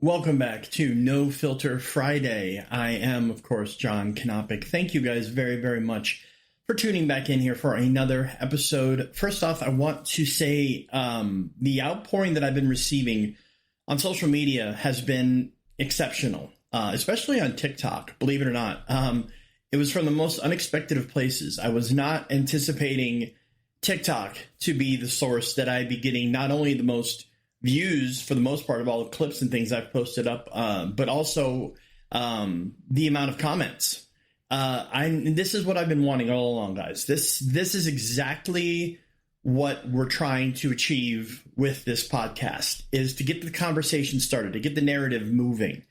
Welcome back to No Filter Friday. I am, of course, John Kanopic. Thank you guys very, very much for tuning back in here for another episode. First off, I want to say the outpouring that I've been receiving on social media has been exceptional, especially on TikTok, believe it or not. It was from the most unexpected of places. I was not anticipating TikTok to be the source that I'd be getting not only the most views for the most part of all the clips and things I've posted up, but also the amount of comments. This is what I've been wanting all along, guys. This is exactly what we're trying to achieve with this podcast, is to get the conversation started, to get the narrative moving,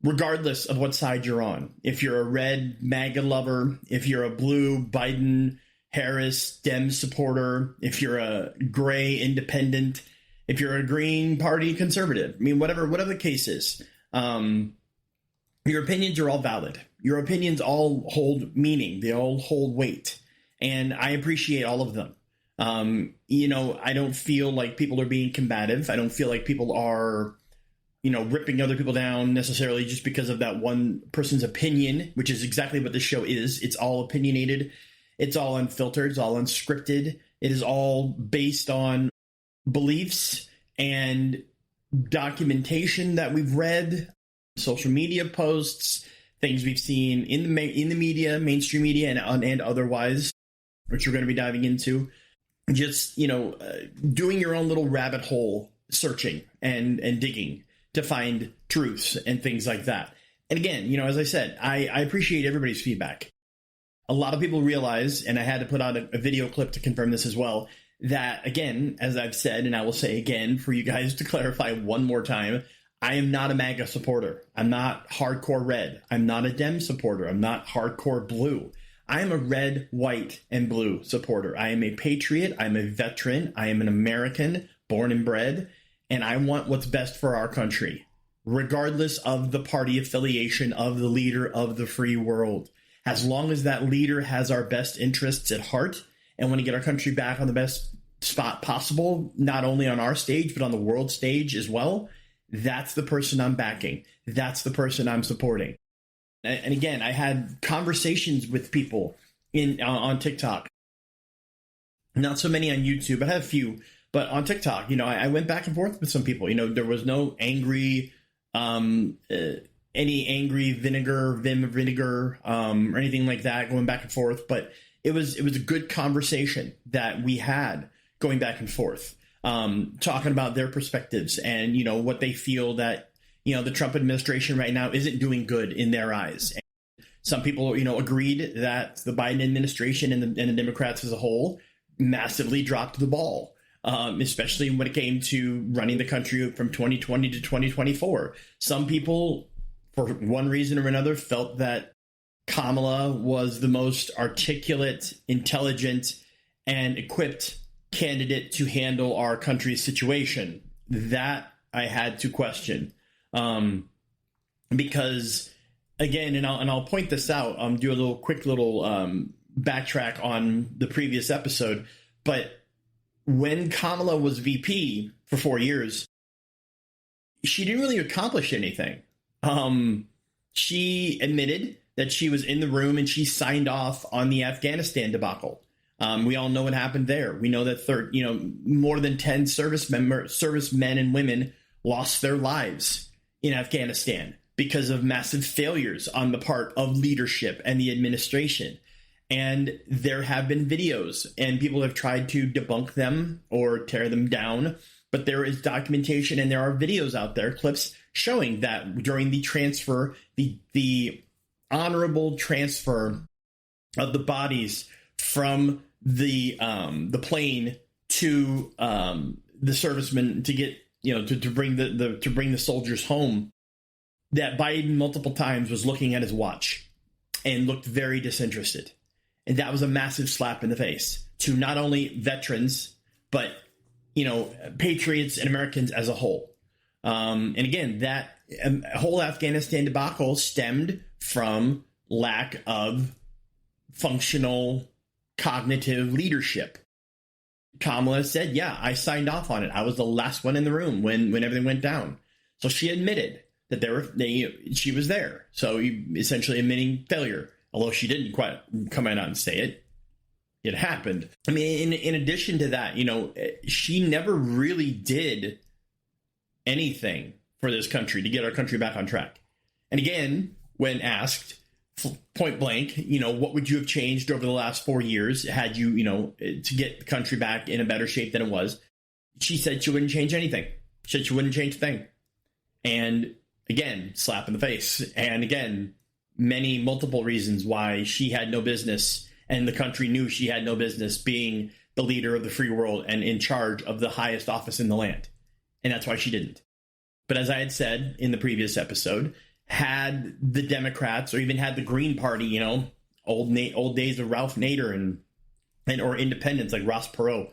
regardless of what side you're on. If you're a red MAGA lover, if you're a blue Biden, Harris, Dem supporter, if you're a gray independent, if you're a Green Party conservative, I mean, whatever the case is, your opinions are all valid. Your opinions all hold meaning. They all hold weight. And I appreciate all of them. I don't feel like people are being combative. I don't feel like people are, ripping other people down necessarily just because of that one person's opinion, which is exactly what this show is. It's all opinionated. It's all unfiltered. It's all unscripted. It is all based on beliefs and documentation that we've read, social media posts, things we've seen in the media, mainstream media, and otherwise, which we're going to be diving into. Just doing your own little rabbit hole searching and digging to find truths and things like that. And again, as I said, I appreciate everybody's feedback. A lot of people realize, and I had to put out a video clip to confirm this as well, that, again, as I've said, and I will say again for you guys to clarify one more time, I am not a MAGA supporter. I'm not hardcore red. I'm not a Dem supporter. I'm not hardcore blue. I am a red, white, and blue supporter. I am a patriot. I'm a veteran. I am an American, born and bred, and I want what's best for our country, regardless of the party affiliation of the leader of the free world. As long as that leader has our best interests at heart and want to get our country back on the best spot possible, not only on our stage, but on the world stage as well, that's the person I'm backing. That's the person I'm supporting. And again, I had conversations with people on TikTok. Not so many on YouTube. I had a few, but on TikTok, I went back and forth with some people. There was no angry, any angry vinegar, or anything like that going back and forth. But it was a good conversation that we had going back and forth, talking about their perspectives and, what they feel that, the Trump administration right now isn't doing good in their eyes. And some people, agreed that the Biden administration and the Democrats as a whole massively dropped the ball, especially when it came to running the country from 2020 to 2024. Some people, for one reason or another, felt that Kamala was the most articulate, intelligent, and equipped candidate to handle our country's situation. That I had to question. Because, again, and I'll point this out, do a quick little backtrack on the previous episode, but when Kamala was VP for 4 years, she didn't really accomplish anything. She admitted that she was in the room and she signed off on the Afghanistan debacle. We all know what happened there. We know that more than 10 servicemen and women lost their lives in Afghanistan because of massive failures on the part of leadership and the administration. And there have been videos, and people have tried to debunk them or tear them down, but there is documentation and there are videos out there, clips showing that during the transfer, the honorable transfer of the bodies from the plane to the servicemen to get to bring the soldiers home, that Biden multiple times was looking at his watch and looked very disinterested, and that was a massive slap in the face to not only veterans but patriots and Americans as a whole. And again, that whole Afghanistan debacle stemmed from lack of functional cognitive leadership. Kamala said, yeah, I signed off on it. I was the last one in the room when everything went down. So she admitted that she was there. So essentially admitting failure, although she didn't quite come out and say it. It happened. I mean, in addition to that, she never really did anything for this country to get our country back on track. And again, when asked point blank, what would you have changed over the last 4 years had you, to get the country back in a better shape than it was? She said she wouldn't change anything. She said she wouldn't change a thing. And again, slap in the face. And again, multiple reasons why she had no business, and the country knew she had no business being the leader of the free world and in charge of the highest office in the land. And that's why she didn't. But as I had said in the previous episode, had the Democrats or even had the Green Party, old days of Ralph Nader and or independents like Ross Perot,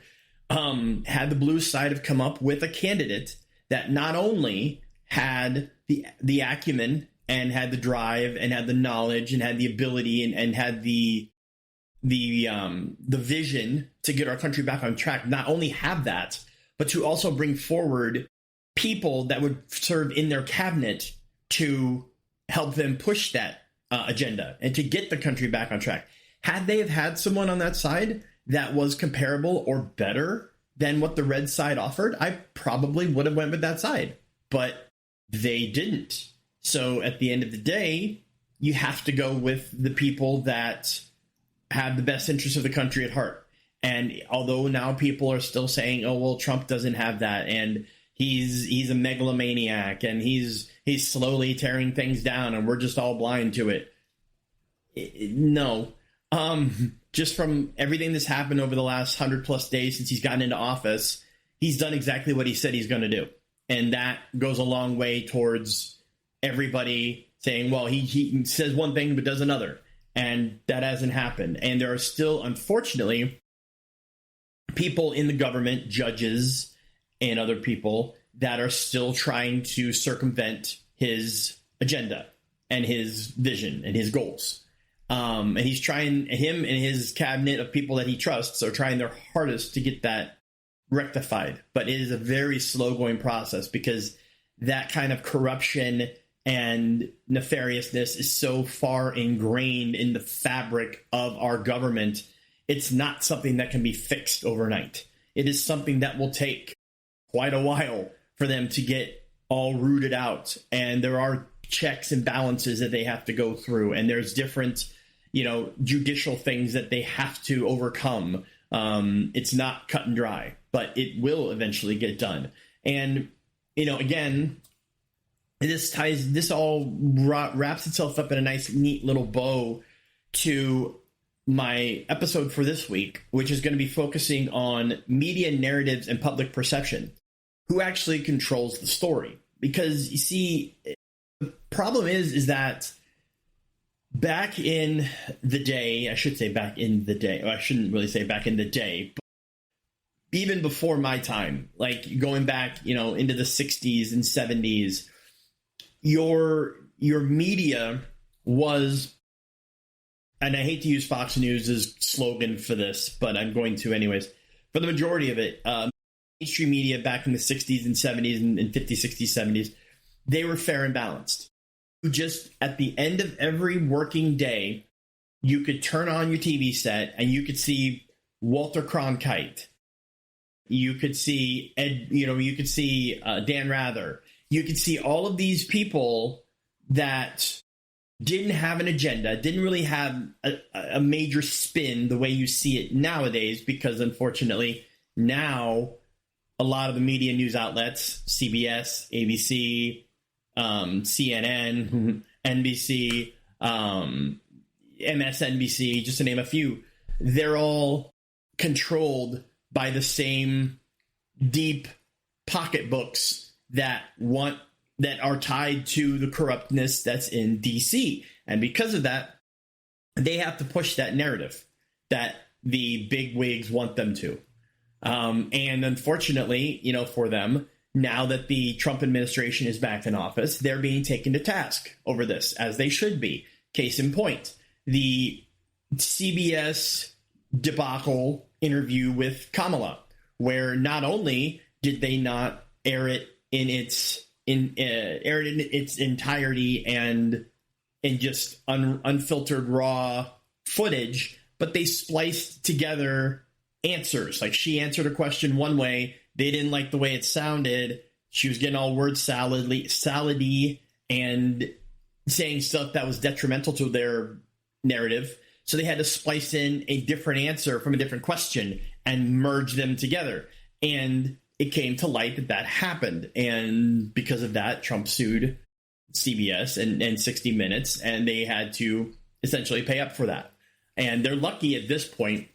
had the blue side have come up with a candidate that not only had the acumen and had the drive and had the knowledge and had the ability and had the vision to get our country back on track, not only have that, but to also bring forward people that would serve in their cabinet to help them push that agenda and to get the country back on track. Had they have had someone on that side that was comparable or better than what the red side offered, I probably would have went with that side, but they didn't. So at the end of the day, you have to go with the people that have the best interests of the country at heart. And although now people are still saying, oh, well, Trump doesn't have that, and he's a megalomaniac, and he's slowly tearing things down, and we're just all blind to it. No. Just from everything that's happened over the last 100+ days since he's gotten into office, he's done exactly what he said he's going to do. And that goes a long way towards everybody saying, well, he says one thing but does another. And that hasn't happened. And there are still, unfortunately, people in the government, judges and other people, that are still trying to circumvent his agenda and his vision and his goals. And he's trying, him and his cabinet of people that he trusts are trying their hardest to get that rectified. But it is a very slow going process because that kind of corruption and nefariousness is so far ingrained in the fabric of our government. It's not something that can be fixed overnight. It is something that will take quite a while for them to get all rooted out. And there are checks and balances that they have to go through. And there's different, judicial things that they have to overcome. It's not cut and dry, but it will eventually get done. And, again, this all wraps itself up in a nice, neat little bow to my episode for this week, which is going to be focusing on media narratives and public perception. Who actually controls the story? Because you see, the problem is that back in the day, I should say back in the day, or I shouldn't really say back in the day, but even before my time, like going back, into the 60s and 70s, your media was, and I hate to use Fox News' slogan for this, but I'm going to anyways, for the majority of it, mainstream media back in the 60s and 70s and 50s, 60s, 70s, they were fair and balanced. Just at the end of every working day, you could turn on your TV set and you could see Walter Cronkite. You could see Dan Rather. You could see all of these people that didn't have an agenda, didn't really have a major spin the way you see it nowadays, because unfortunately now a lot of the media news outlets, CBS, ABC, CNN, NBC, MSNBC, just to name a few, they're all controlled by the same deep pocketbooks that are tied to the corruptness that's in DC. And because of that, they have to push that narrative that the big wigs want them to. And unfortunately, for them, now that the Trump administration is back in office, they're being taken to task over this, as they should be. Case in point, the CBS debacle interview with Kamala, where not only did they not air it in its aired in its entirety and in just unfiltered raw footage, but they spliced together answers. Like, she answered a question one way, they didn't like the way it sounded. She was getting all word salady and saying stuff that was detrimental to their narrative. So they had to splice in a different answer from a different question and merge them together. And it came to light that that happened. And because of that, Trump sued CBS and 60 Minutes, and they had to essentially pay up for that. And they're lucky at this point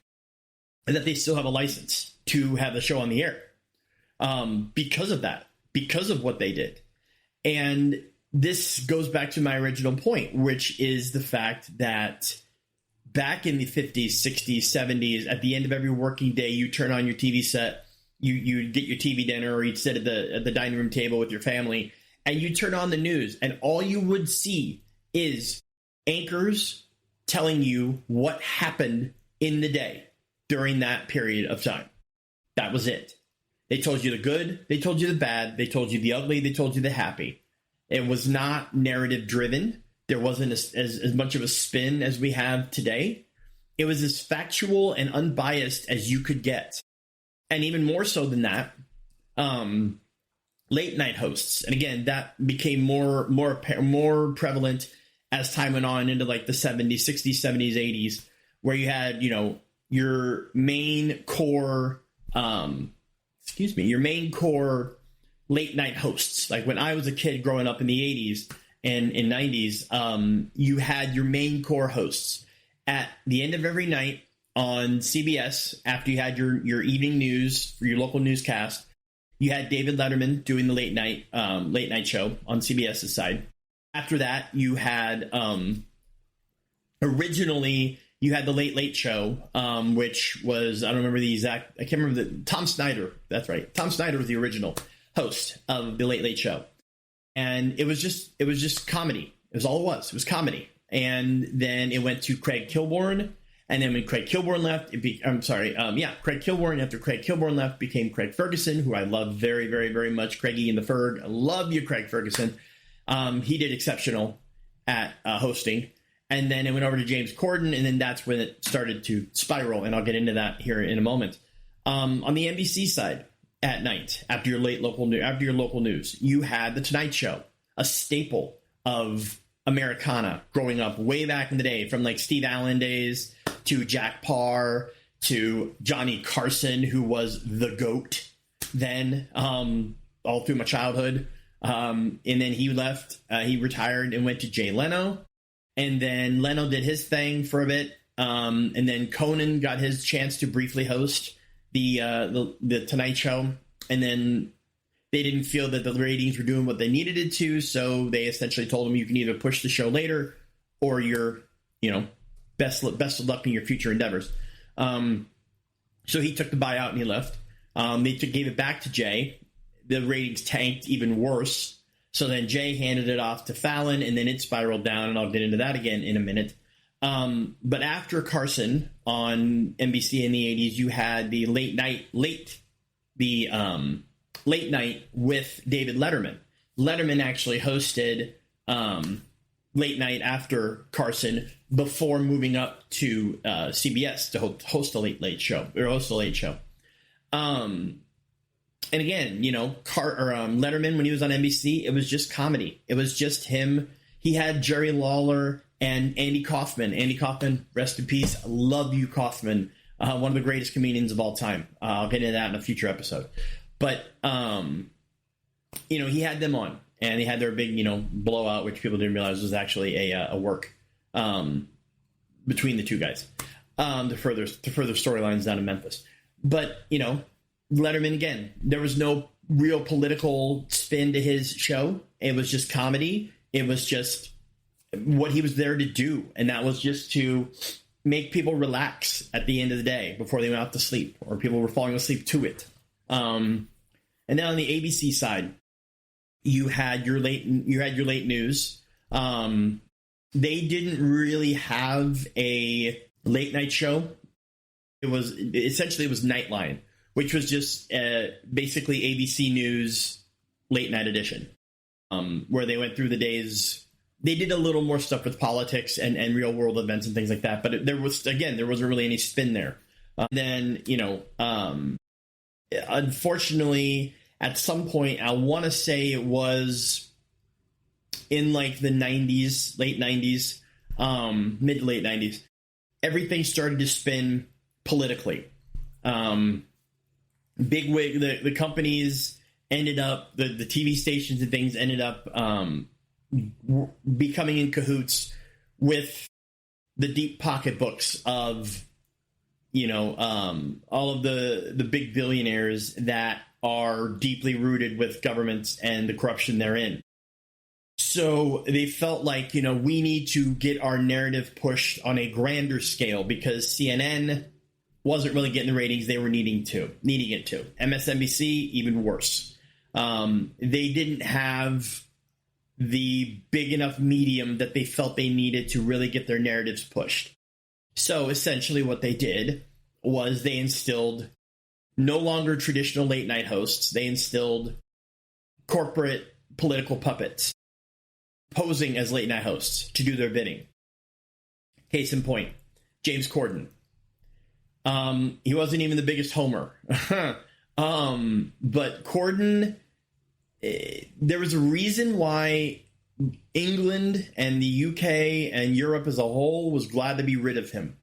that they still have a license to have the show on the air because of that, because of what they did. And this goes back to my original point, which is the fact that back in the 50s, 60s, 70s, at the end of every working day, you turn on your TV set, you get your TV dinner, or you'd sit at the dining room table with your family, and you turn on the news, and all you would see is anchors telling you what happened in the day during that period of time. That was it. They told you the good, they told you the bad, they told you the ugly, they told you the happy. It was not narrative driven. There wasn't as much of a spin as we have today. It was as factual and unbiased as you could get. And even more so than that, late night hosts. And again, that became more prevalent as time went on into like the 70s, 60s, 70s, 80s, where you had, your main core, late night hosts. Like when I was a kid growing up in the 80s and in 90s, you had your main core hosts at the end of every night on CBS. After you had your evening news for your local newscast, you had David Letterman doing the late night show on CBS's side. After that, you had originally you had the Late Late Show, which was, I don't remember the exact, I can't remember Tom Snyder. That's right. Tom Snyder was the original host of the Late Late Show. And it was just comedy. It was all it was. It was comedy. And then it went to Craig Kilborn. And then when Craig Kilborn left, Craig Kilborn, after Craig Kilborn left, became Craig Ferguson, who I love very, very, very much. Craigie and the Ferg. I love you, Craig Ferguson. He did exceptional at hosting. And then it went over to James Corden, and then that's when it started to spiral, and I'll get into that here in a moment. On the NBC side, at night, after your local news, you had The Tonight Show, a staple of Americana growing up way back in the day, from like Steve Allen days to Jack Parr to Johnny Carson, who was the GOAT then, all through my childhood. And then he left, he retired and went to Jay Leno. And then Leno did his thing for a bit. And then Conan got his chance to briefly host the Tonight Show. And then they didn't feel that the ratings were doing what they needed it to. So they essentially told him, you can either push the show later or you're, best of luck in your future endeavors. So he took the buyout and he left. They gave it back to Jay. The ratings tanked even worse. So then Jay handed it off to Fallon, and then it spiraled down, and I'll get into that again in a minute. But after Carson on NBC in the 80s, you had the late night with David Letterman. Letterman actually hosted late night after Carson before moving up to CBS to host a late show. And again, Letterman, when he was on NBC, it was just comedy. It was just him. He had Jerry Lawler and Andy Kaufman. Andy Kaufman, rest in peace. I love you, Kaufman. One of the greatest comedians of all time. I'll get into that in a future episode. But, he had them on. And they had their big, blowout, which people didn't realize was actually a work between the two guys to further storylines down in Memphis. But, Letterman, again, there was no real political spin to his show. It was just comedy. It was just what he was there to do. And that was just to make people relax at the end of the day before they went out to sleep, or people were falling asleep to it. And then on the ABC side, you had your late news. They didn't really have a late night show. It was Nightline, which was just basically ABC News late night edition. where they went through the days. They did a little more stuff with politics and real world events and things like that. But there wasn't really any spin there. Then, unfortunately, at some point, I want to say it was in like the 90s, late 90s, mid to late 90s, everything started to spin politically. Bigwig, the companies ended up, the TV stations and things ended up becoming in cahoots with the deep pocketbooks of, all of the big billionaires that are deeply rooted with governments and the corruption therein. So they felt like, we need to get our narrative pushed on a grander scale because CNN wasn't really getting the ratings they were needing it to. MSNBC, even worse. They didn't have the big enough medium that they felt they needed to really get their narratives pushed. So essentially what they did was they instilled no longer traditional late night hosts. They instilled corporate political puppets posing as late night hosts to do their bidding. Case in point, James Corden. He wasn't even the biggest homer. But Corden, there was a reason why England and the UK and Europe as a whole was glad to be rid of him.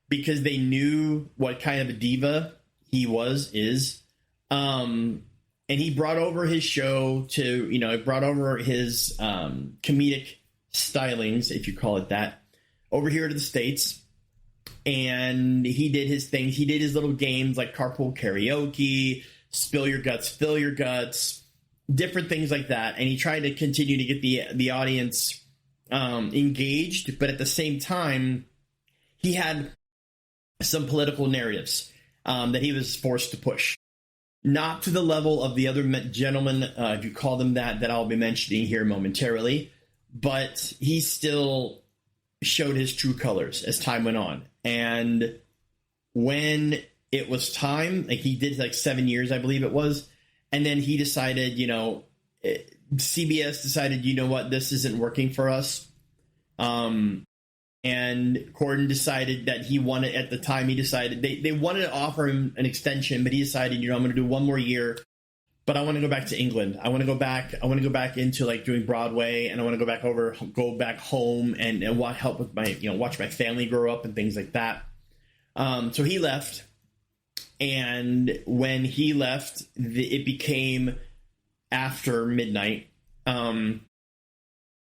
Because they knew what kind of a diva he is. And he brought over his show to, brought over his comedic stylings, if you call it that, over here to the States. And he did his thing. He did his little games like carpool karaoke, spill your guts, different things like that. And he tried to continue to get the audience engaged. But at the same time, he had some political narratives that he was forced to push. Not to the level of the other gentlemen, if you call them that I'll be mentioning here momentarily, but he still showed his true colors as time went on. And when it was time, like he did like 7 years, I believe it was, and then he decided, CBS decided, you know what, this isn't working for us. And Corden decided that he wanted, at the time he decided, they wanted to offer him an extension, but he decided, I'm going to do one more year, but I want to go back to England. I want to go back into like doing Broadway, and I want to go back home and help with my, watch my family grow up and things like that. So he left. And when he left, it became After Midnight,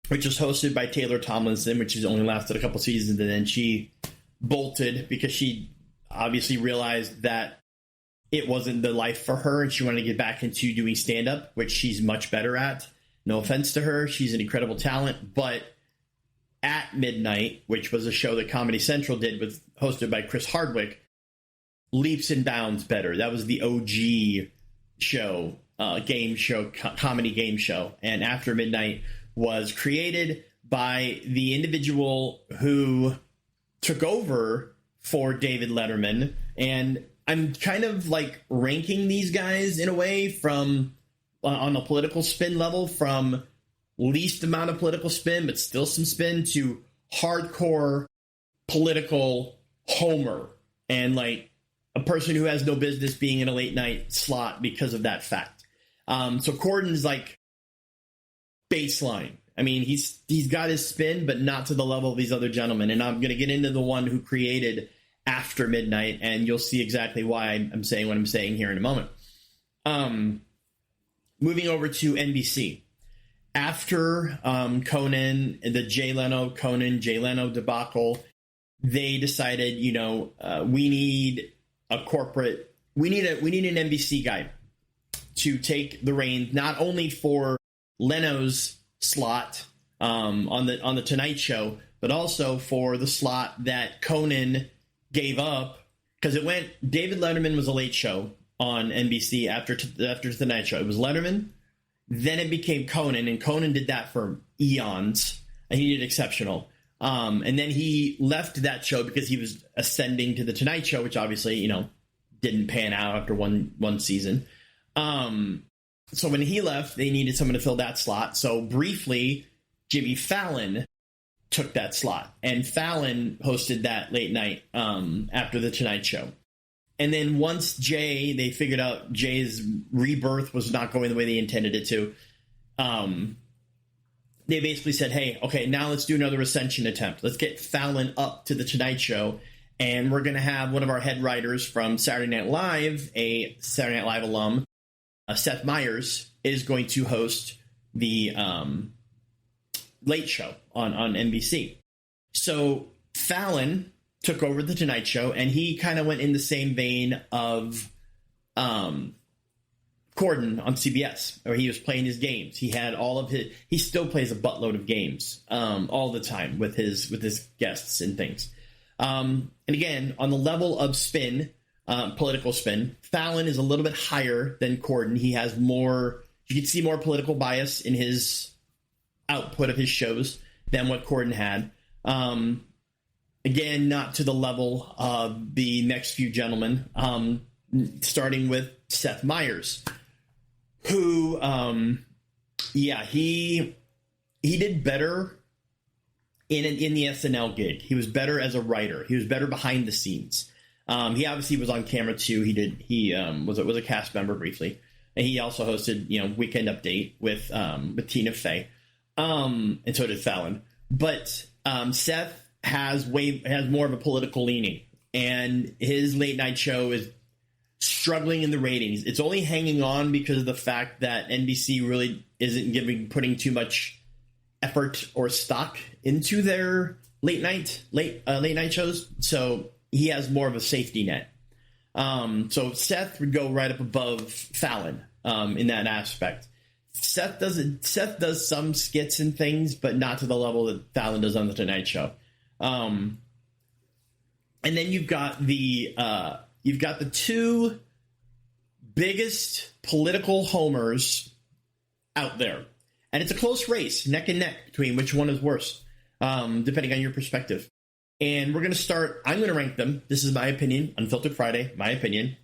which was hosted by Taylor Tomlinson, which has only lasted a couple seasons, and then she bolted because she obviously realized that it wasn't the life for her, and she wanted to get back into doing stand-up, which she's much better at. No offense to her. She's an incredible talent. But At Midnight, which was a show that Comedy Central did, hosted by Chris Hardwick, leaps and bounds better. That was the OG show, comedy game show. And After Midnight was created by the individual who took over for David Letterman. And I'm kind of like ranking these guys in a way from, on a political spin level, from least amount of political spin, but still some spin, to hardcore political homer. And like a person who has no business being in a late night slot because of that fact. So Corden's like baseline. I mean, he's got his spin, but not to the level of these other gentlemen. And I'm going to get into the one who created After Midnight, and you'll see exactly why I'm saying what I'm saying here in a moment. Moving over to NBC. After Conan, the Jay Leno debacle, they decided, we need an NBC guy to take the reins, not only for Leno's slot on the Tonight Show, but also for the slot that Conan gave up, because David Letterman was a late show on NBC after the Tonight Show. It was Letterman, then it became Conan, and Conan did that for eons, and he did exceptional. And then he left that show because he was ascending to the Tonight Show, which obviously, didn't pan out after one season. So when he left, they needed someone to fill that slot. So briefly, Jimmy Fallon took that slot, and Fallon hosted that late night after the Tonight Show. And then once they figured out Jay's rebirth was not going the way they intended it to, they basically said, hey, okay, now let's do another ascension attempt. Let's get Fallon up to the Tonight Show, and we're going to have one of our head writers from Saturday Night Live, a Saturday Night Live alum, Seth Meyers, is going to host the Late Show on NBC. So Fallon took over the Tonight Show, and he kind of went in the same vein of Corden on CBS, where he was playing his games. He had he still plays a buttload of games all the time with his guests and things. And again, on the level of spin, political spin, Fallon is a little bit higher than Corden. He has more, you can see more political bias in his output of his shows than what Corden had. Again, not to the level of the next few gentlemen, starting with Seth Meyers, who, he did better in the SNL gig. He was better as a writer. He was better behind the scenes. He obviously was on camera too. He was a cast member briefly, and he also hosted Weekend Update with Tina Fey, and so did Fallon. But Seth has more of a political leaning, and his late night show is struggling in the ratings. It's only hanging on because of the fact that NBC really isn't putting too much effort or stock into their late night shows. So he has more of a safety net. So Seth would go right up above Fallon in that aspect. Seth does some skits and things, but not to the level that Fallon does on the Tonight Show. And then you've got the two biggest political homers out there, and it's a close race, neck and neck, between which one is worse, depending on your perspective. And we're going to start. I'm going to rank them. This is my opinion. Unfiltered Friday, my opinion.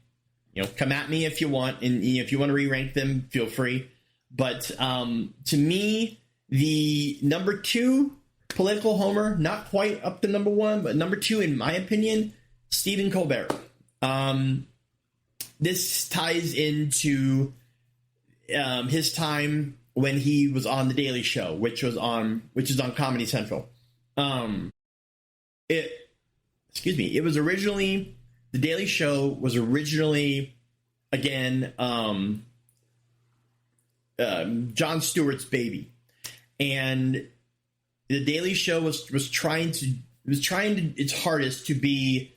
Come at me if you want, and if you want to re-rank them, feel free. But to me, the number 2 political homer, not quite up to number 1, but number 2, in my opinion, Stephen Colbert. This ties into his time when he was on The Daily Show, which is on Comedy Central. It was originally, The Daily Show was originally, again, Jon Stewart's baby, and The Daily Show was trying its hardest to be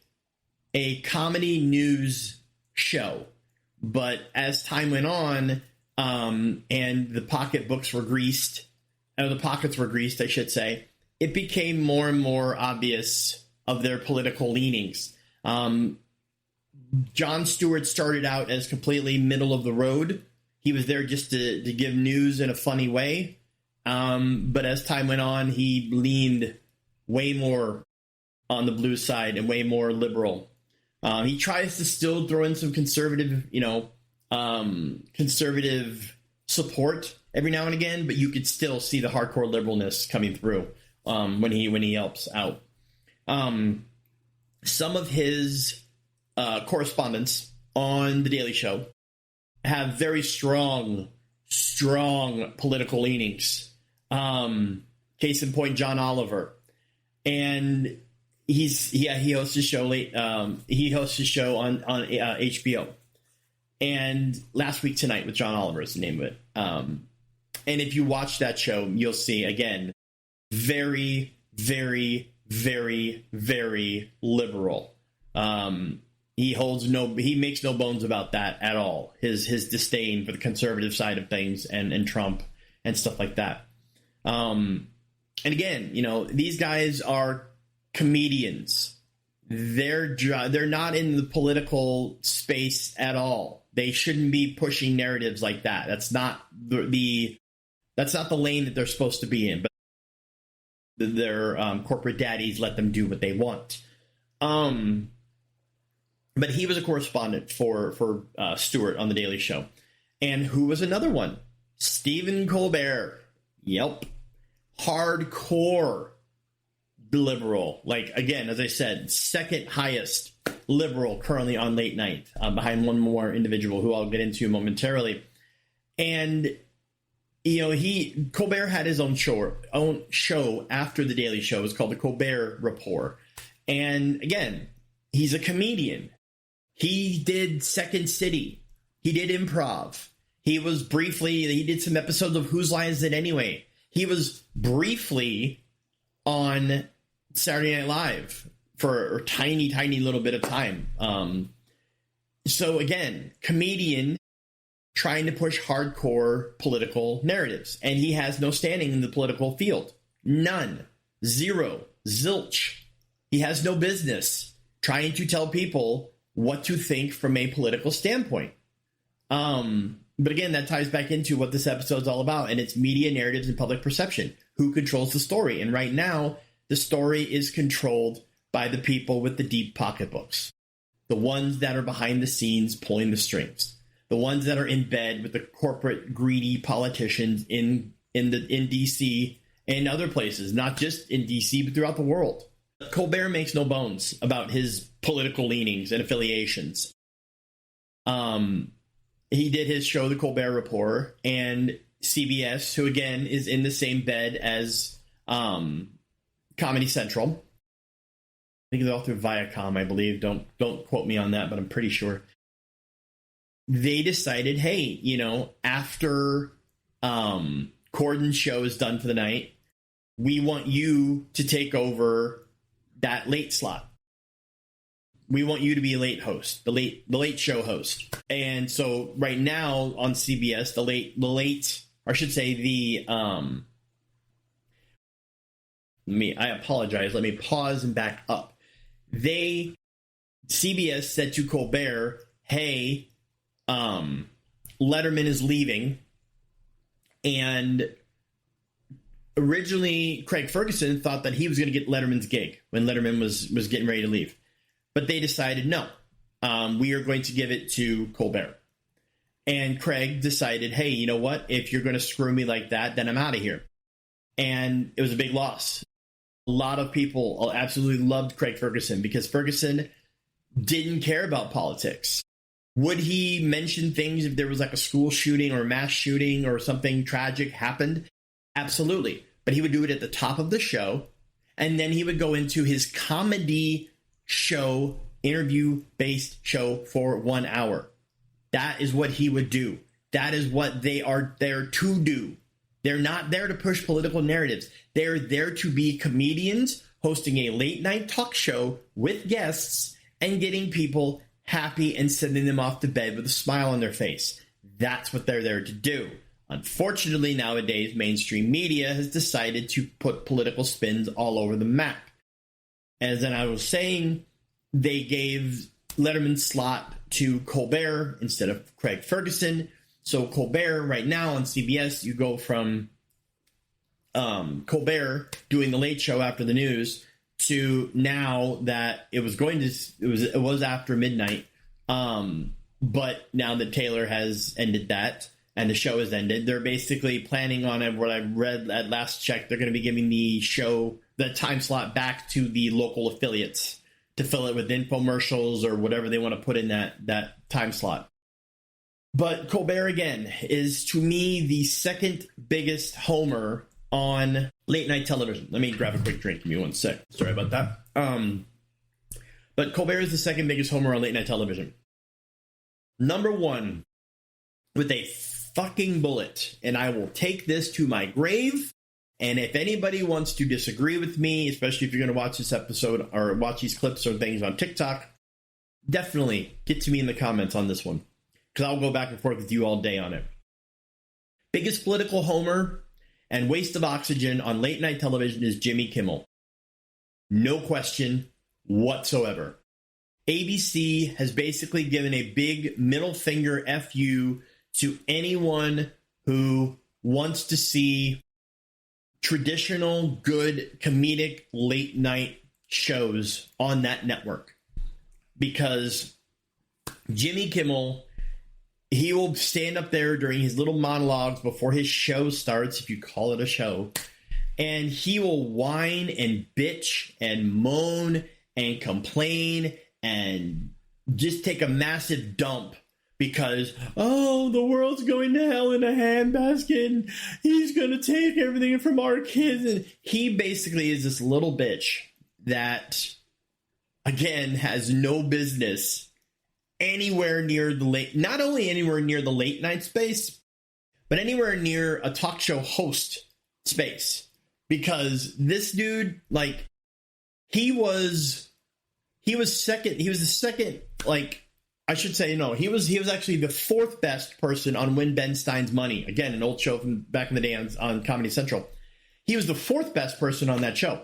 a comedy news show, but as time went on, and the pockets were greased, I should say, it became more and more obvious of their political leanings. Jon Stewart started out as completely middle of the road. He was there just to give news in a funny way. But as time went on, he leaned way more on the blue side and way more liberal. He tries to still throw in some conservative support every now and again, but you could still see the hardcore liberalness coming through when he helps out. Some of his correspondents on The Daily Show have very strong political leanings. Case in point, John Oliver, and he hosts his show he hosts his show on HBO, and Last Week Tonight with John Oliver is the name of it. And if you watch that show, you'll see, again, very, very, very, very liberal. He makes no bones about that at all. His disdain for the conservative side of things and Trump and stuff like that. And again, these guys are comedians. They're not in the political space at all. They shouldn't be pushing narratives like that. That's not that's not the lane that they're supposed to be in. But their corporate daddies let them do what they want. But he was a correspondent for Stewart on The Daily Show. And who was another one? Stephen Colbert. Yep. Hardcore liberal. Like, again, as I said, second highest liberal currently on late night, behind one more individual who I'll get into momentarily. And, you know, Colbert had his own show after The Daily Show. It was called The Colbert Report. And again, he's a comedian. He did Second City. He did improv. He did some episodes of Whose Line Is It Anyway? He was briefly on Saturday Night Live for a tiny, tiny little bit of time. So again, comedian trying to push hardcore political narratives. And he has no standing in the political field. None. Zero. Zilch. He has no business trying to tell people what to think from a political standpoint. But again, that ties back into what this episode is all about, and it's media narratives and public perception. Who controls the story? And right now, the story is controlled by the people with the deep pocketbooks. The ones that are behind the scenes pulling the strings. The ones that are in bed with the corporate greedy politicians in DC and other places, not just in DC, but throughout the world. Colbert makes no bones about his political leanings and affiliations. He did his show, The Colbert Report, and CBS, who again is in the same bed as Comedy Central. I think they're all through Viacom, I believe. Don't quote me on that, but I'm pretty sure. They decided, hey, you know, after Corden's show is done for the night, we want you to take over that late slot. We want you to be a late host, the late show host. And so right now on CBS, I apologize. Let me pause and back up. CBS said to Colbert, hey, Letterman is leaving. And originally Craig Ferguson thought that he was going to get Letterman's gig when Letterman was getting ready to leave. But they decided, no, we are going to give it to Colbert. And Craig decided, hey, you know what? If you're going to screw me like that, then I'm out of here. And it was a big loss. A lot of people absolutely loved Craig Ferguson because Ferguson didn't care about politics. Would he mention things if there was like a school shooting or a mass shooting or something tragic happened? Absolutely. But he would do it at the top of the show. And then he would go into his comedy show, interview-based show for 1 hour. That is what he would do. That is what they are there to do. They're not there to push political narratives. They're there to be comedians hosting a late-night talk show with guests and getting people happy and sending them off to bed with a smile on their face. That's what they're there to do. Unfortunately, nowadays, mainstream media has decided to put political spins all over the map. As then I was saying, they gave Letterman's slot to Colbert instead of Craig Ferguson. So Colbert, right now on CBS, you go from Colbert doing the late show after the news to now that it was after midnight. But now that Taylor has ended that and the show has ended, they're basically planning on it. What I read at last check, they're going to be giving the time slot back to the local affiliates to fill it with infomercials or whatever they want to put in that time slot. But Colbert, again, is to me the second biggest homer on late night television. Let me grab a quick drink. Give me 1 sec. Sorry about that. But Colbert is the second biggest homer on late night television. Number one, with a fucking bullet, and I will take this to my grave. And if anybody wants to disagree with me, especially if you're going to watch this episode or watch these clips or things on TikTok, definitely get to me in the comments on this one, because I'll go back and forth with you all day on it. Biggest political homer and waste of oxygen on late night television is Jimmy Kimmel. No question whatsoever. ABC has basically given a big middle finger FU to anyone who wants to see traditional, good, comedic late night shows on that network. Because Jimmy Kimmel he will stand up there during his little monologues before his show starts, if you call it a show, and he will whine and bitch and moan and complain and just take a massive dump because, oh, the world's going to hell in a handbasket and he's going to take everything from our kids. And he basically is this little bitch that, again, has no business anywhere near the not only anywhere near the late night space, but anywhere near a talk show host space. Because this dude, like, he was the second, like, I should say, no, he was actually the fourth best person on Win Ben Stein's Money. Again, an old show from back in the day on Comedy Central. He was the fourth best person on that show,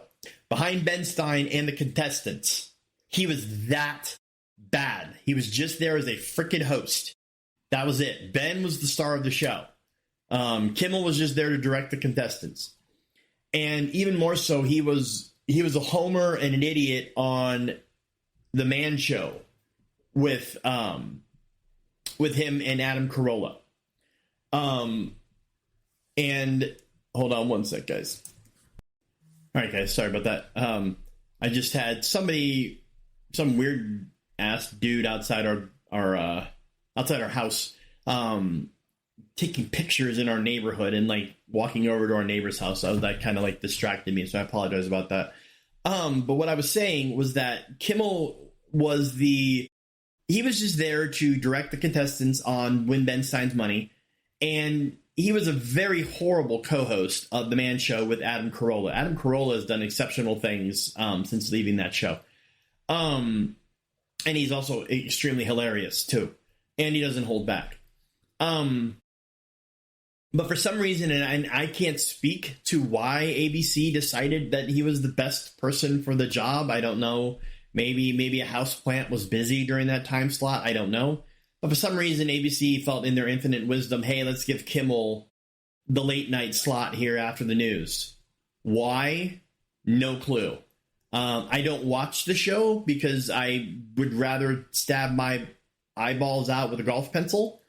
behind Ben Stein and the contestants. He was that bad. He was just there as a freaking host. That was it. Ben was the star of the show. Kimmel was just there to direct the contestants. And even more so, he was a homer and an idiot on The Man Show with him and Adam Carolla. And hold on one sec, guys. All right, guys, sorry about that. I just had some weird ass dude outside our house, taking pictures in our neighborhood and like walking over to our neighbor's house. So that kind of like distracted me, so I apologize about that. But what I was saying was that Kimmel was he was just there to direct the contestants on Win Ben Stein's Money, and he was a very horrible co-host of The Man Show with Adam Carolla. Adam Carolla has done exceptional things since leaving that show. And he's also extremely hilarious too, and he doesn't hold back. But for some reason, and I can't speak to why ABC decided that he was the best person for the job. I don't know. Maybe a houseplant was busy during that time slot. I don't know. But for some reason, ABC felt in their infinite wisdom, hey, let's give Kimmel the late night slot here after the news. Why? No clue. I don't watch the show because I would rather stab my eyeballs out with a golf pencil.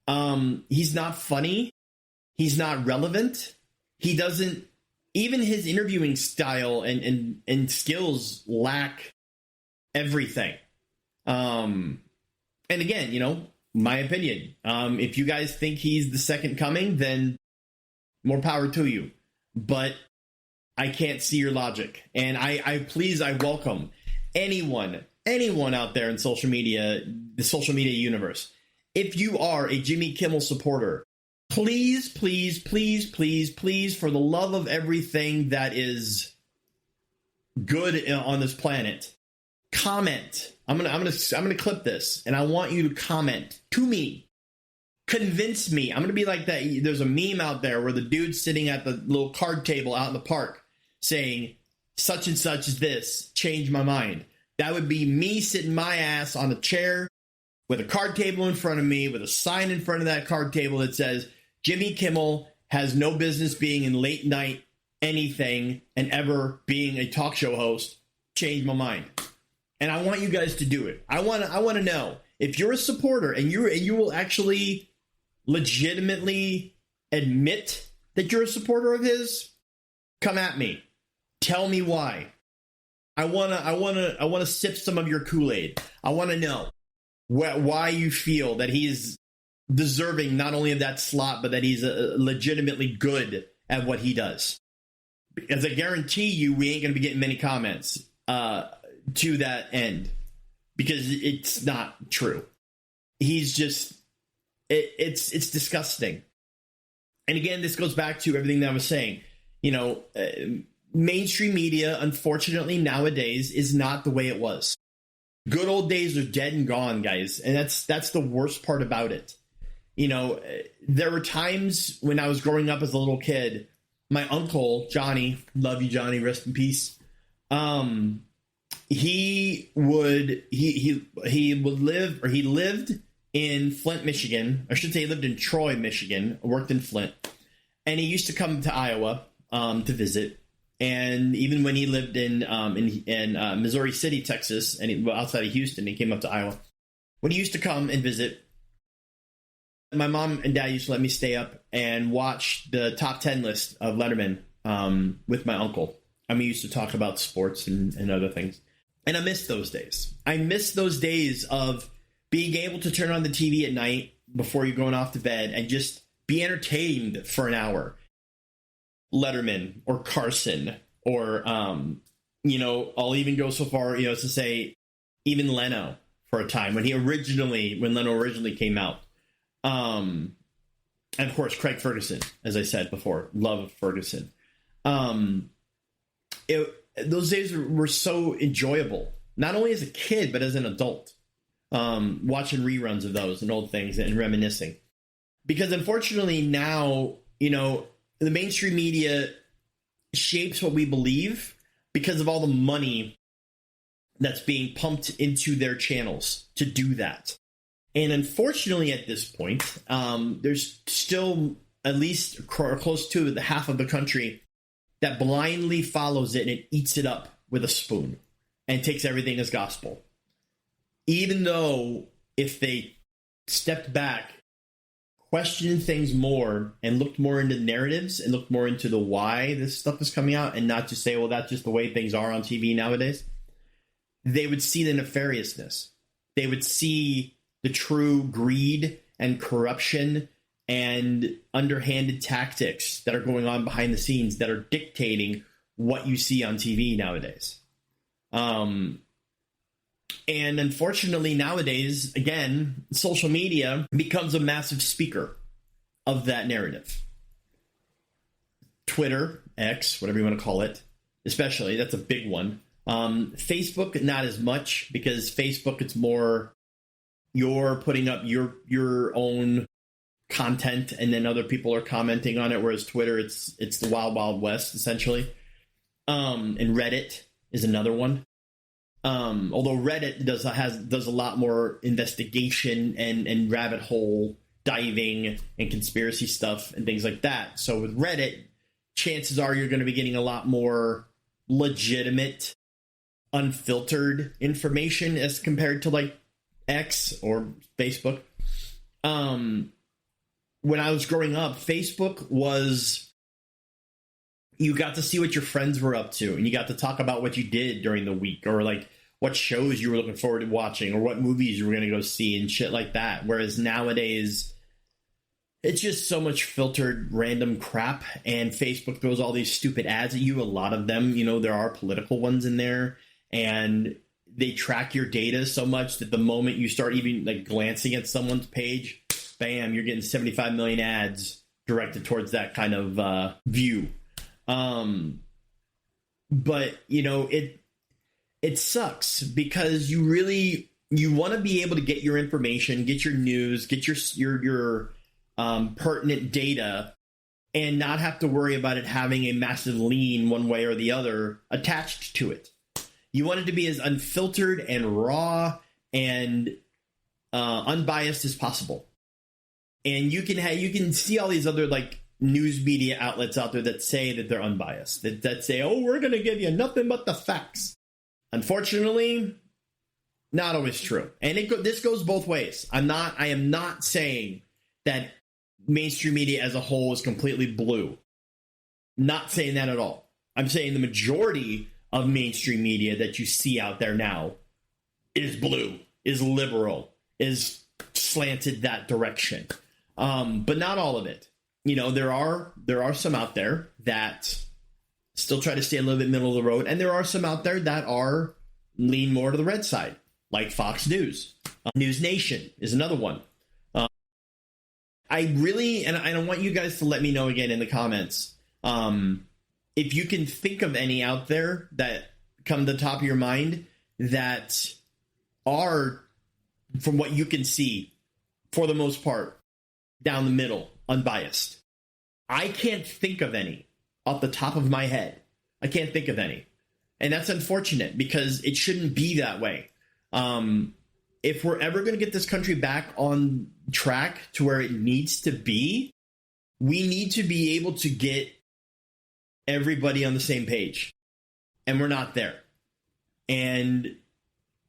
He's not funny. He's not relevant. He doesn't, even his interviewing style and skills lack everything. And again, my opinion, if you guys think he's the second coming, then more power to you. But I can't see your logic. And I welcome anyone out there in social media, the social media universe. If you are a Jimmy Kimmel supporter, please, please, please, please, please, for the love of everything that is good on this planet, comment. I'm gonna clip this, and I want you to comment to me. Convince me. I'm gonna be like that. There's a meme out there where the dude's sitting at the little card table out in the park saying, such and such is this, change my mind. That would be me sitting my ass on a chair with a card table in front of me, with a sign in front of that card table that says, Jimmy Kimmel has no business being in late night anything and ever being a talk show host. Change my mind. And I want you guys to do it. I want to know if you're a supporter and you will actually legitimately admit that you're a supporter of his. Come at me. Tell me why. I want to sip some of your Kool-Aid. I want to know why you feel that he's deserving not only of that slot, but that he's legitimately good at what he does. Because I guarantee you, we ain't going to be getting many comments to that end, because it's not true. He's just, it's disgusting. And again, this goes back to everything that I was saying. Mainstream media, unfortunately, nowadays is not the way it was. Good old days are dead and gone, guys. And that's the worst part about it. There were times when I was growing up as a little kid, my uncle, Johnny, love you, Johnny, rest in peace. He lived in Flint, Michigan. I should say he lived in Troy, Michigan, worked in Flint. And he used to come to Iowa to visit. And even when he lived in Missouri City, Texas, and outside of Houston, he came up to Iowa. When he used to come and visit, My mom and dad used to let me stay up and watch the top 10 list of Letterman with my uncle. And we used to talk about sports and other things. And I miss those days. I miss those days of being able to turn on the TV at night before you're going off to bed and just be entertained for an hour. Letterman or Carson or, I'll even go so far, as to say even Leno for a time when Leno originally came out. And of course, Craig Ferguson, as I said before, love Ferguson. Those days were so enjoyable, not only as a kid, but as an adult, watching reruns of those and old things and reminiscing. Because unfortunately now, the mainstream media shapes what we believe because of all the money that's being pumped into their channels to do that. And unfortunately at this point, there's still at least close to the half of the country that blindly follows it and eats it up with a spoon and takes everything as gospel. Even though if they stepped back, questioned things more, and looked more into narratives and looked more into the why this stuff is coming out and not just say, well, that's just the way things are on TV nowadays, they would see the nefariousness. They would see the true greed and corruption and underhanded tactics that are going on behind the scenes that are dictating what you see on TV nowadays. And unfortunately nowadays, again, social media becomes a massive speaker of that narrative. Twitter, X, whatever you want to call it, especially, that's a big one. Facebook, not as much, because Facebook, it's more you're putting up your own content and then other people are commenting on it, whereas Twitter, it's the wild, wild west, essentially. And Reddit is another one. Although Reddit does a lot more investigation and rabbit hole diving and conspiracy stuff and things like that. So with Reddit, chances are you're going to be getting a lot more legitimate, unfiltered information as compared to like X or Facebook. When I was growing up, Facebook was, you got to see what your friends were up to and you got to talk about what you did during the week or like what shows you were looking forward to watching or what movies you were going to go see and shit like that. Whereas nowadays, it's just so much filtered random crap, and Facebook throws all these stupid ads at you. A lot of them, there are political ones in there, and they track your data so much that the moment you start even like glancing at someone's page, bam, you're getting 75 million ads directed towards that kind of view. But it sucks because you want to be able to get your information, get your news, get your pertinent data, and not have to worry about it having a massive lean one way or the other attached to it. You want it to be as unfiltered and raw and unbiased as possible. And you can see all these other like news media outlets out there that say that they're unbiased, that say, oh, we're going to give you nothing but the facts. Unfortunately, not always true. And this goes both ways. I am not saying that mainstream media as a whole is completely blue. Not saying that at all. I'm saying the majority of mainstream media that you see out there now is blue, is liberal, is slanted that direction. But not all of it. There are some out there that still try to stay a little bit middle of the road, and there are some out there that are lean more to the red side, like Fox News. News Nation is another one. I want you guys to let me know again in the comments if you can think of any out there that come to the top of your mind that are, from what you can see, for the most part, down the middle, unbiased. I can't think of any off the top of my head. I can't think of any. And that's unfortunate because it shouldn't be that way. If we're ever going to get this country back on track to where it needs to be, we need to be able to get everybody on the same page. And we're not there. And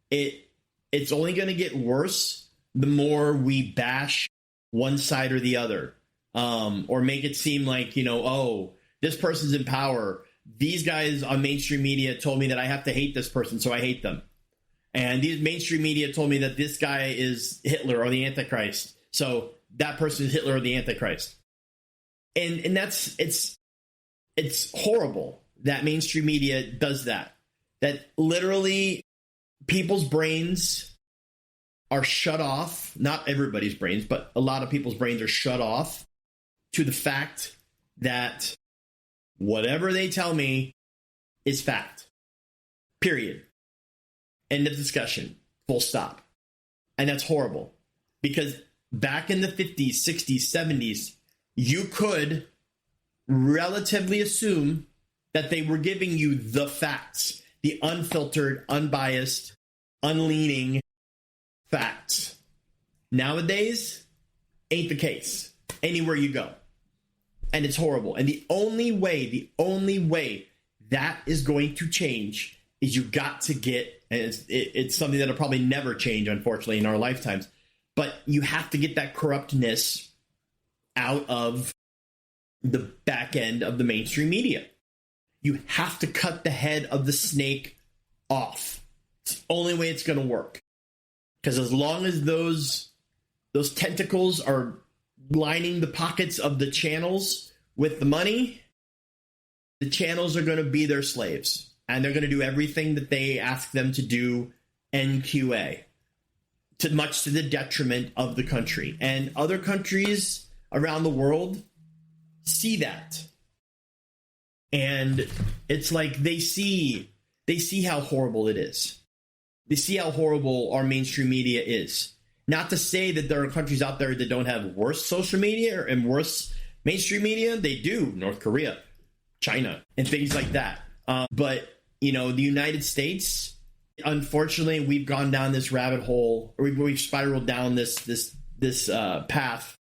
it's only going to get worse the more we bash one side or the other, or make it seem like, oh, this person's in power. These guys on mainstream media told me that I have to hate this person, so I hate them. And these mainstream media told me that this guy is Hitler or the Antichrist, so that person is Hitler or the Antichrist. And that's it's horrible that mainstream media does that. That literally people's brains are shut off. Not everybody's brains, but a lot of people's brains are shut off to the fact that whatever they tell me is fact. Period. End of discussion. Full stop. And that's horrible. Because back in the 50s, 60s, 70s, you could relatively assume that they were giving you the facts, the unfiltered, unbiased, unleaning facts. Nowadays, ain't the case. Anywhere you go. And it's horrible. And the only way that is going to change is you got to get, and it's something that'll probably never change, unfortunately, in our lifetimes, but you have to get that corruptness out of the back end of the mainstream media. You have to cut the head of the snake off. It's the only way it's going to work. Because as long as those tentacles are lining the pockets of the channels with the money, the channels are going to be their slaves. And they're going to do everything that they ask them to do NQA, much to the detriment of the country. And other countries around the world see that. And it's like they see how horrible it is. They see how horrible our mainstream media is. Not to say that there are countries out there that don't have worse social media and worse mainstream media. They do. North Korea, China, and things like that. But, the United States, unfortunately, we've gone down this rabbit hole, or we've spiraled down this path.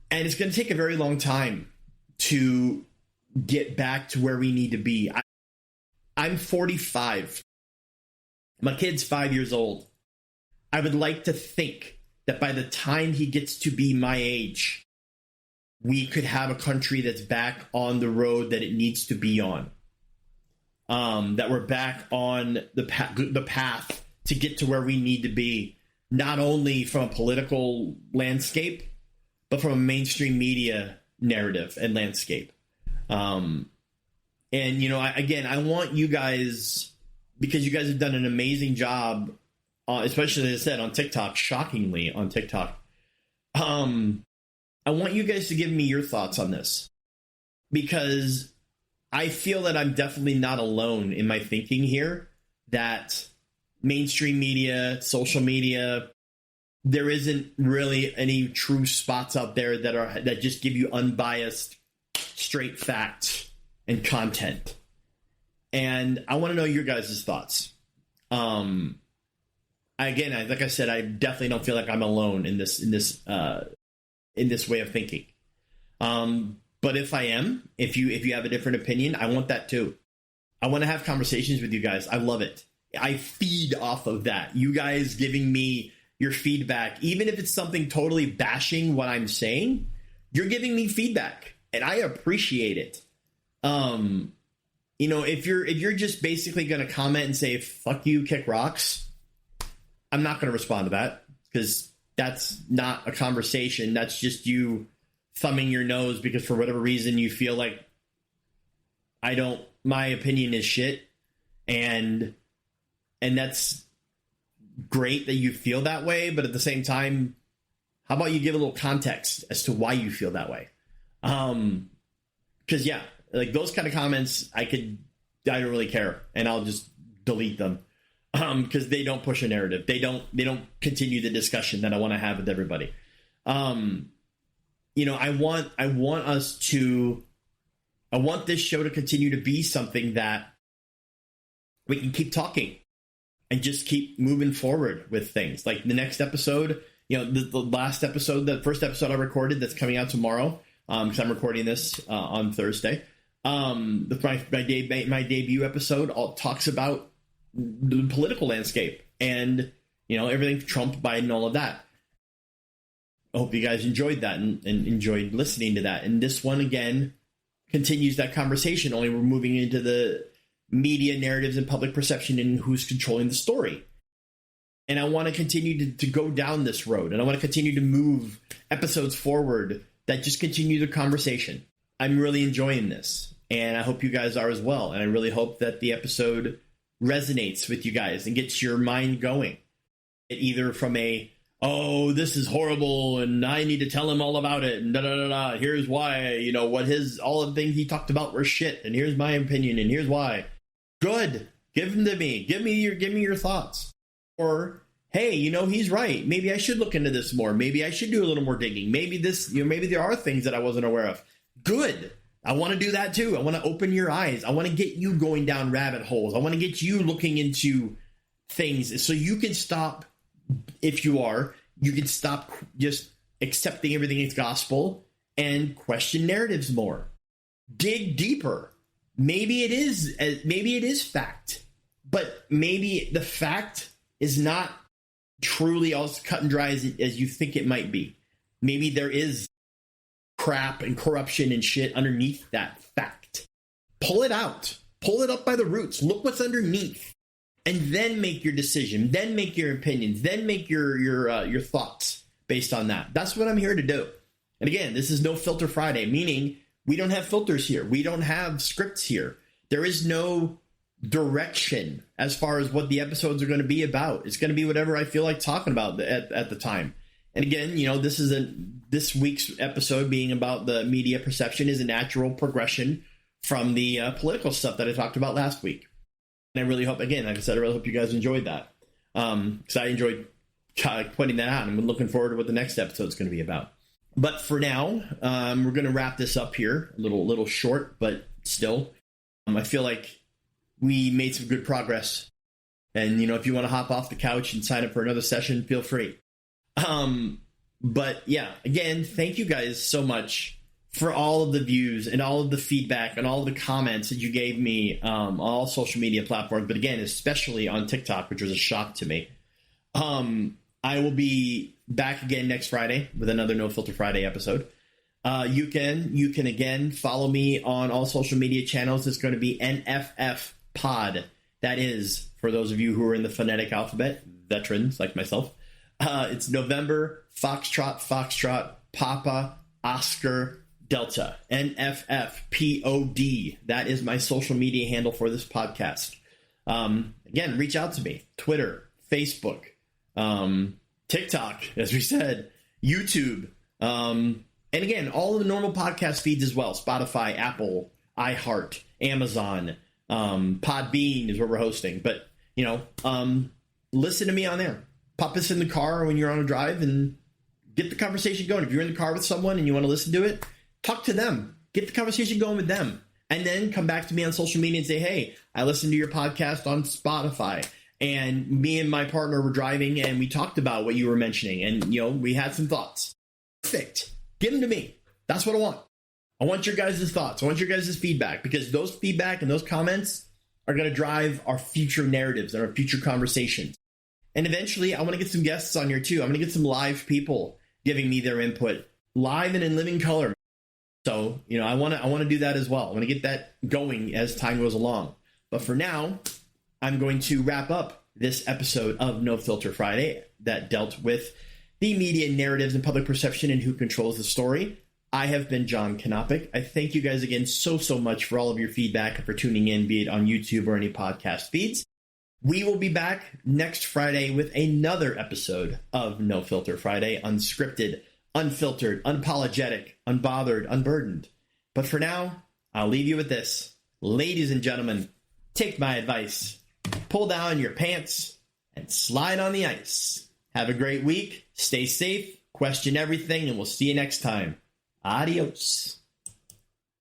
And it's going to take a very long time to get back to where we need to be. I'm 45. My kid's 5 years old. I would like to think that by the time he gets to be my age, we could have a country that's back on the road that it needs to be on. That we're back on the path to get to where we need to be, not only from a political landscape, but from a mainstream media narrative and landscape. I want you guys, because you guys have done an amazing job, especially, as I said, on TikTok, shockingly on TikTok. I want you guys to give me your thoughts on this, because I feel that I'm definitely not alone in my thinking here, that mainstream media, social media, there isn't really any true spots out there that just give you unbiased, straight facts and content. And I want to know your guys' thoughts. Like I said, I definitely don't feel like I'm alone in this way of thinking. But if I am, if you have a different opinion, I want that too. I want to have conversations with you guys. I love it. I feed off of that. You guys giving me your feedback, even if it's something totally bashing what I'm saying, you're giving me feedback, and I appreciate it. If you're just basically going to comment and say "fuck you, kick rocks," I'm not going to respond to that, because that's not a conversation. That's just you thumbing your nose because for whatever reason you feel like my opinion is shit, and that's great that you feel that way, but at the same time, how about you give a little context as to why you feel that way? Because like those kind of comments, I don't really care, and I'll just delete them, because they don't push a narrative. They don't continue the discussion that I want to have with everybody. I want this show to continue to be something that we can keep talking and just keep moving forward with things. Like the next episode, the last episode, the first episode I recorded that's coming out tomorrow, because I'm recording this on Thursday. My debut episode all talks about the political landscape and, everything Trump, Biden, all of that. I hope you guys enjoyed that and enjoyed listening to that. And this one, again, continues that conversation, only we're moving into the media narratives and public perception and who's controlling the story. And I want to continue to go down this road, and I want to continue to move episodes forward that just continue the conversation. I'm really enjoying this, and I hope you guys are as well. And I really hope that the episode resonates with you guys and gets your mind going. Either from a, oh, this is horrible, and I need to tell him all about it, and da-da-da-da, here's why, you know, what all of the things he talked about were shit, and here's my opinion, and here's why. Good. Give them to me. Give me your thoughts. Or, hey, you know, he's right. Maybe I should look into this more. Maybe I should do a little more digging. Maybe maybe there are things that I wasn't aware of. Good. I want to do that too. I want to open your eyes. I want to get you going down rabbit holes. I want to get you looking into things so you can stop, if you can stop just accepting everything as gospel and question narratives more. Dig deeper. Maybe it is fact, but maybe the fact is not truly as cut and dry as you think it might be. Maybe there is crap and corruption and shit underneath that fact. Pull it out. Pull it up by the roots. Look what's underneath. And then make your decision. Then make your opinions. Then make your thoughts based on that. That's what I'm here to do. And again, this is No Filter Friday, meaning we don't have filters here. We don't have scripts here. There is no direction as far as what the episodes are going to be about. It's going to be whatever I feel like talking about at the time. And again, you know, this week's episode being about the media perception is a natural progression from the political stuff that I talked about last week. And I really hope, again, like I said, I really hope you guys enjoyed that. Because I enjoyed pointing that out. And I'm looking forward to what the next episode is going to be about. But for now, we're going to wrap this up here. A little short, but still. I feel like we made some good progress. And, you know, if you want to hop off the couch and sign up for another session, feel free. But yeah, again, thank you guys so much for all of the views and all of the feedback and all of the comments that you gave me on all social media platforms. But again, especially on TikTok, which was a shock to me. I will be back again next Friday with another No Filter Friday episode. You can again follow me on all social media channels. It's going to be NFF Pod. That is, for those of you who are in the phonetic alphabet, veterans like myself. It's November, Foxtrot, Papa, Oscar, Delta, NFFPOD. That is my social media handle for this podcast. Again, reach out to me. Twitter, Facebook, TikTok, as we said, YouTube, and again, all of the normal podcast feeds as well. Spotify, Apple, iHeart, Amazon, Podbean is where we're hosting. But, you know, listen to me on there. Pop this in the car when you're on a drive and get the conversation going. If you're in the car with someone and you want to listen to it, talk to them. Get the conversation going with them. And then come back to me on social media and say, hey, I listened to your podcast on Spotify. And me and my partner were driving and we talked about what you were mentioning. And, you know, we had some thoughts. Perfect. Give them to me. That's what I want. I want your guys' thoughts. I want your guys' feedback, because those feedback and those comments are going to drive our future narratives and our future conversations. And eventually, I want to get some guests on here too. I'm going to get some live people giving me their input, live and in living color. So, you know, I want to do that as well. I want to get that going as time goes along. But for now, I'm going to wrap up this episode of No Filter Friday that dealt with the media narratives and public perception and who controls the story. I have been John Kanopic. I thank you guys again so much for all of your feedback and for tuning in, be it on YouTube or any podcast feeds. We will be back next Friday with another episode of No Filter Friday, unscripted, unfiltered, unapologetic, unbothered, unburdened. But for now, I'll leave you with this. Ladies and gentlemen, take my advice. Pull down your pants and slide on the ice. Have a great week. Stay safe. Question everything, and we'll see you next time. Adios.